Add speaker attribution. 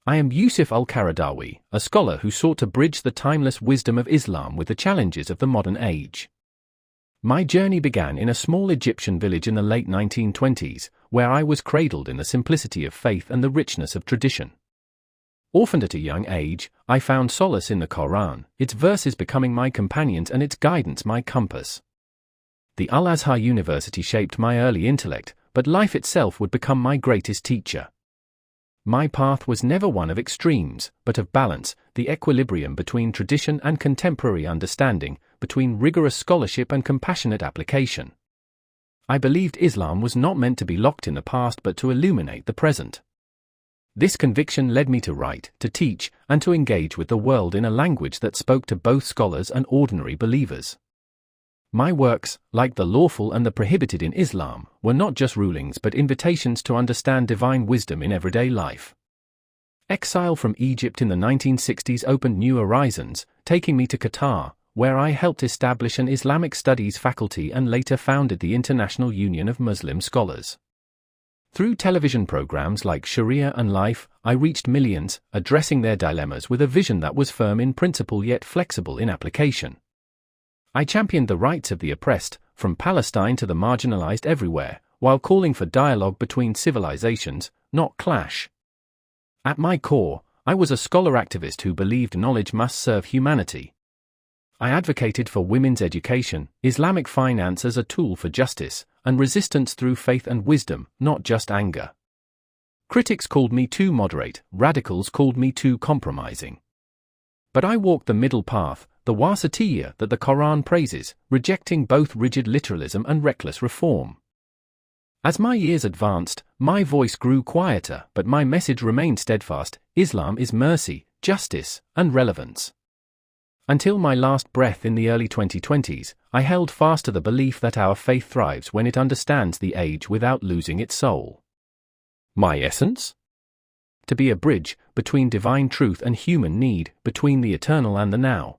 Speaker 1: I am Yusuf al-Qaradawi, a scholar who sought to bridge the timeless wisdom of Islam with the challenges of the modern age. My journey began in a small Egyptian village in the late 1920s, where I was cradled in the simplicity of faith and the richness of tradition. Orphaned at a young age, I found solace in the Quran, its verses becoming my companions and its guidance my compass. The Al-Azhar University shaped my early intellect, but life itself would become my greatest teacher. My path was never one of extremes, but of balance, the equilibrium between tradition and contemporary understanding, between rigorous scholarship and compassionate application. I believed Islam was not meant to be locked in the past but to illuminate the present. This conviction led me to write, to teach, and to engage with the world in a language that spoke to both scholars and ordinary believers. My works, like the lawful and the prohibited in Islam, were not just rulings but invitations to understand divine wisdom in everyday life. Exile from Egypt in the 1960s opened new horizons, taking me to Qatar, where I helped establish an Islamic studies faculty and later founded the International Union of Muslim Scholars. Through television programs like Sharia and Life, I reached millions, addressing their dilemmas with a vision that was firm in principle yet flexible in application. I championed the rights of the oppressed, from Palestine to the marginalized everywhere, while calling for dialogue between civilizations, not clash. At my core, I was a scholar activist who believed knowledge must serve humanity. I advocated for women's education, Islamic finance as a tool for justice, and resistance through faith and wisdom, not just anger. Critics called me too moderate, radicals called me too compromising. But I walked the middle path, the wasatiyya that the Quran praises, rejecting both rigid literalism and reckless reform. As my years advanced, my voice grew quieter, but my message remained steadfast: Islam is mercy, justice, and relevance. Until my last breath in the early 2020s, I held fast to the belief that our faith thrives when it understands the age without losing its soul. My essence? To be a bridge between divine truth and human need, between the eternal and the now.